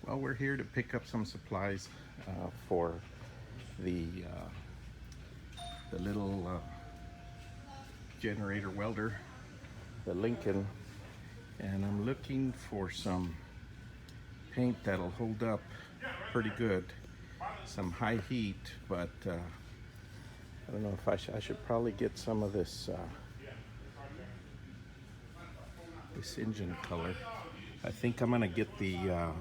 Well, we're here to pick up some supplies for the little generator welder, the Lincoln, and I'm looking for some paint that'll hold up pretty good. Some high heat, but I don't know if I should probably get some of this this engine color. I think I'm gonna get the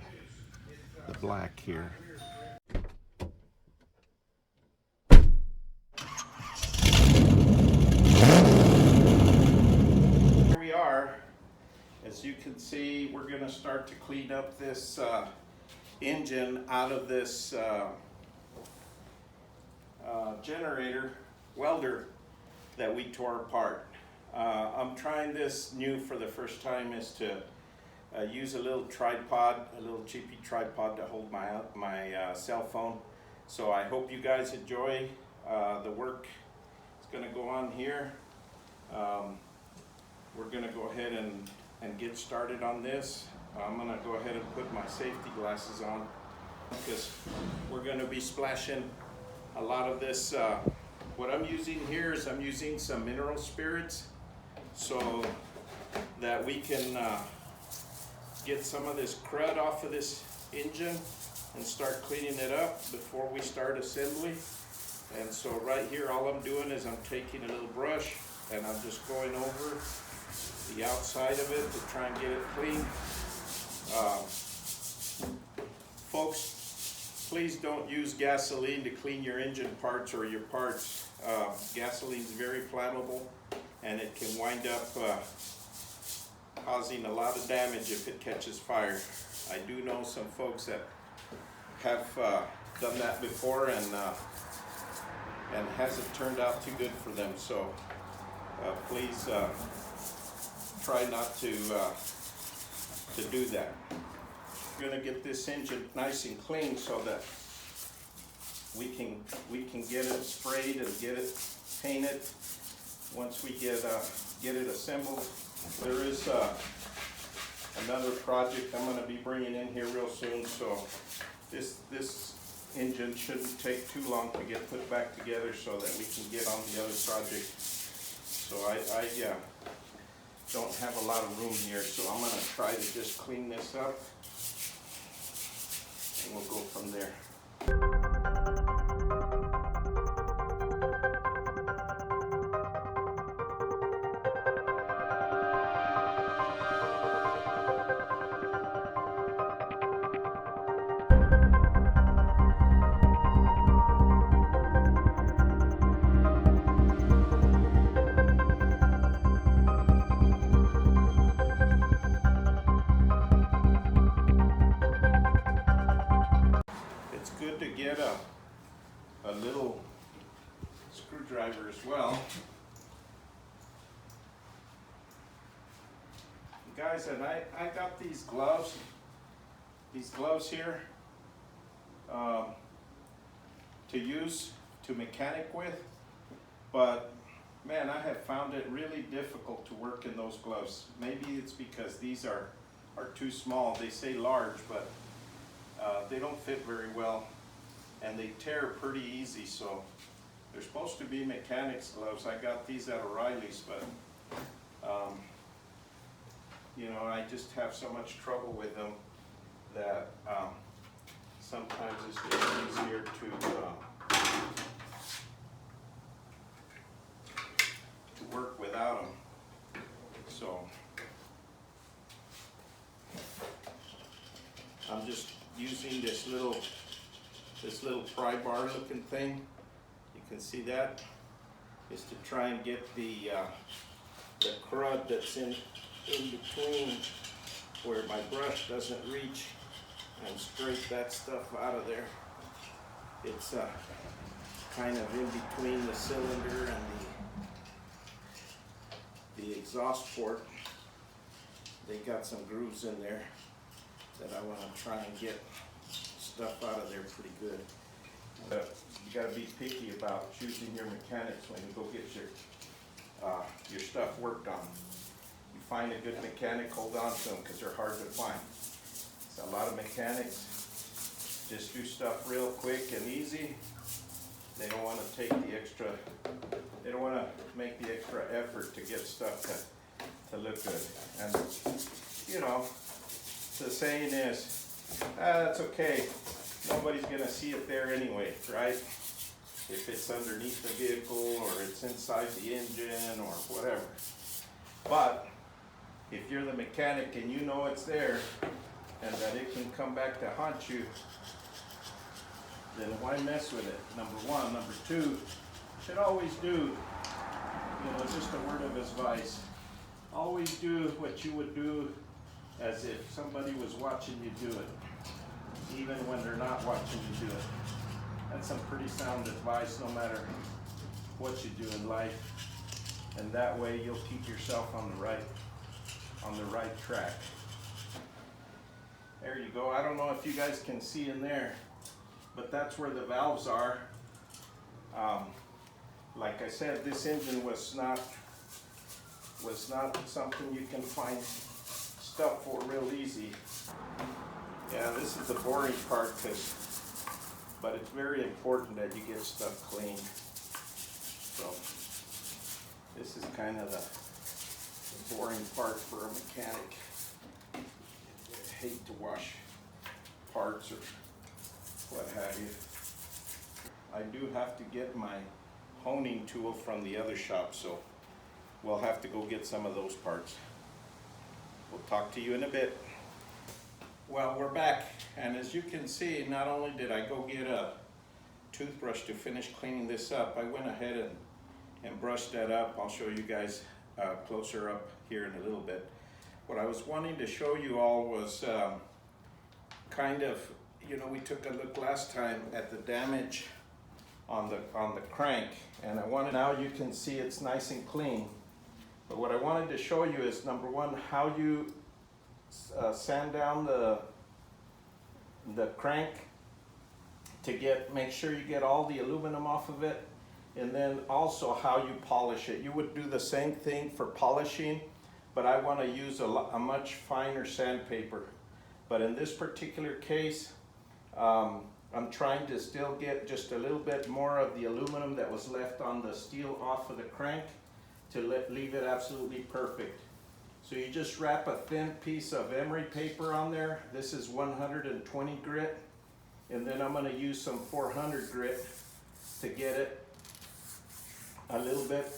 black here. Here we are. As you can see, we're gonna start to clean up this engine out of this generator welder that we tore apart. I'm trying this new for the first time, is to use a little tripod, a little cheapy tripod to hold my cell phone. So I hope you guys enjoy the work that's going to go on here. We're going to go ahead and get started on this. I'm going to go ahead and put my safety glasses on because we're going to be splashing a lot of this. What I'm using here is I'm using some mineral spirits so that we can get some of this crud off of this engine and start cleaning it up before we start assembly. And so right here, all I'm doing is I'm taking a little brush and I'm just going over the outside of it to try and get it clean. Folks, please don't use gasoline to clean your engine parts or your parts. Gasoline is very flammable and it can wind up causing a lot of damage if it catches fire. I do know some folks that have done that before and hasn't turned out too good for them. So please try not to do that. We're going to get this engine nice and clean so that we can get it sprayed and get it painted once we get it assembled. There is another project I'm going to be bringing in here real soon, so this engine shouldn't take too long to get put back together so that we can get on the other project. So I don't have a lot of room here, so I'm going to try to just clean this up and we'll go from there. Good to get a little screwdriver as well. Guys, and I got these gloves here to use to mechanic with, but man, I have found it really difficult to work in those gloves. Maybe it's because these are too small. They say large, but they don't fit very well and they tear pretty easy. So they're supposed to be mechanics gloves. I got these at O'Reilly's, but you know, I just have so much trouble with them that sometimes it's just easier to work without them. So I'm just using this little pry bar looking thing. You can see that is to try and get the crud that's in between where my brush doesn't reach and scrape that stuff out of there. It's kind of in between the cylinder and the exhaust port. They got some grooves in there that I want to try and get stuff out of there pretty good. But you got to be picky about choosing your mechanics when you go get your stuff worked on. You find a good mechanic, hold on to them because they're hard to find. It's a lot of mechanics just do stuff real quick and easy. They don't want to take the extra, they don't want to make the extra effort to get stuff to look good. And, you know, the saying is, that's okay. Nobody's going to see it there anyway, right? If it's underneath the vehicle or it's inside the engine or whatever. But if you're the mechanic and you know it's there and that it can come back to haunt you, then why mess with it? Number one. Number two, should always do, you know, just a word of advice. Always do what you would do as if somebody was watching you do it, even when they're not watching you do it. That's some pretty sound advice no matter what you do in life. And that way you'll keep yourself on the right track. There you go. I don't know if you guys can see in there, but that's where the valves are. Like I said, this engine was not something you can find stuff for real easy. Yeah, this is the boring part, but it's very important that you get stuff clean. So this is kind of the boring part for a mechanic. I hate to wash parts or what have you. I do have to get my honing tool from the other shop, so we'll have to go get some of those parts. We'll talk to you in a bit. Well, we're back, and as you can see, not only did I go get a toothbrush to finish cleaning this up, I went ahead and brushed that up. I'll show you guys closer up here in a little bit. What I was wanting to show you all was kind of, you know, we took a look last time at the damage on the crank, and now you can see it's nice and clean. But what I wanted to show you is, number one, how you sand down the crank to make sure you get all the aluminum off of it, and then also how you polish it. You would do the same thing for polishing, but I want to use a much finer sandpaper. But in this particular case, I'm trying to still get just a little bit more of the aluminum that was left on the steel off of the crank to leave it absolutely perfect. So you just wrap a thin piece of emery paper on there. This is 120 grit, and then I'm going to use some 400 grit to get it a little bit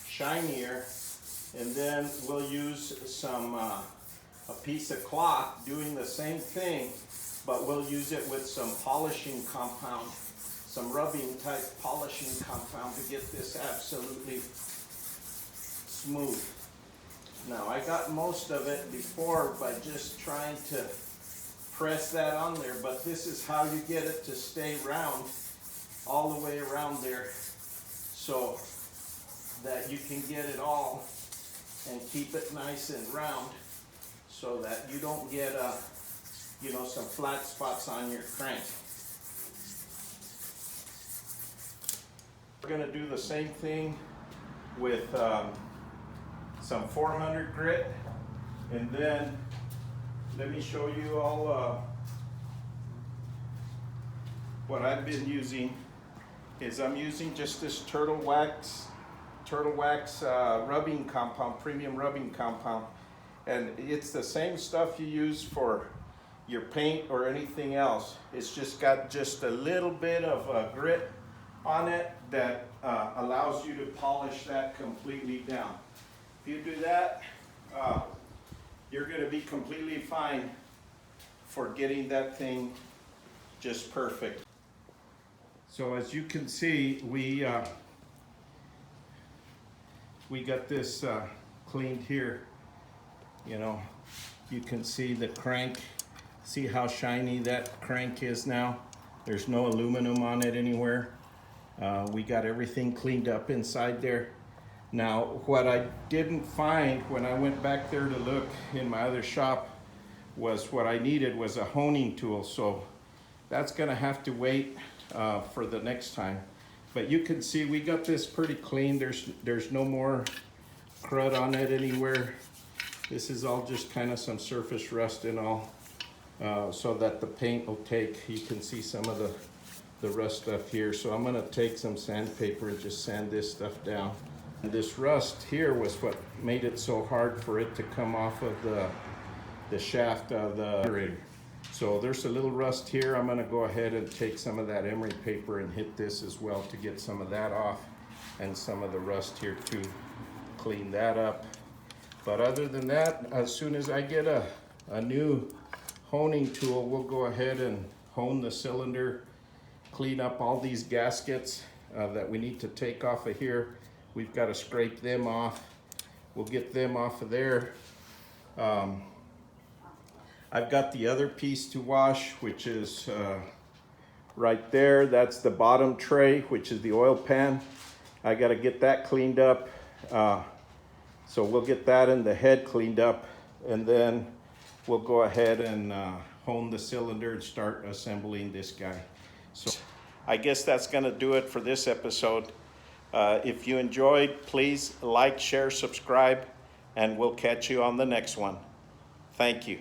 shinier, and then we'll use some a piece of cloth doing the same thing, but we'll use it with some polishing compound, some rubbing type polishing compound to get this absolutely smooth. Now, I got most of it before by just trying to press that on there, but this is how you get it to stay round all the way around there, so that you can get it all and keep it nice and round, so that you don't get you know, some flat spots on your crank. We're going to do the same thing with some 400 grit, and then let me show you all what I've been using. Is I'm using just this turtle wax rubbing compound, premium rubbing compound, and it's the same stuff you use for your paint or anything else. It's just got just a little bit of grit on it that allows you to polish that completely down. If you do that, you're going to be completely fine for getting that thing just perfect. So as you can see, we got this cleaned here. You know, you can see the crank. See how shiny that crank is now? There's no aluminum on it anywhere. We got everything cleaned up inside there. Now, what I didn't find when I went back there to look in my other shop was what I needed was a honing tool. So that's gonna have to wait for the next time. But you can see we got this pretty clean. There's no more crud on it anywhere. This is all just kind of some surface rust and all. so that the paint will take. You can see some of the rust stuff here. So I'm gonna take some sandpaper and just sand this stuff down. And this rust here was what made it so hard for it to come off of the shaft of the generator. So there's a little rust here. I'm gonna go ahead and take some of that emery paper and hit this as well to get some of that off, and some of the rust here too. Clean that up. But other than that, as soon as I get a new honing tool, we'll go ahead and hone the cylinder, clean up all these gaskets that we need to take off of here. We've got to scrape them off. We'll get them off of there. I've got the other piece to wash, which is right there. That's the bottom tray, which is the oil pan. I got to get that cleaned up. So we'll get that and the head cleaned up, and then we'll go ahead and hone the cylinder and start assembling this guy. So I guess that's gonna do it for this episode. If you enjoyed, please like, share, subscribe, and we'll catch you on the next one. Thank you.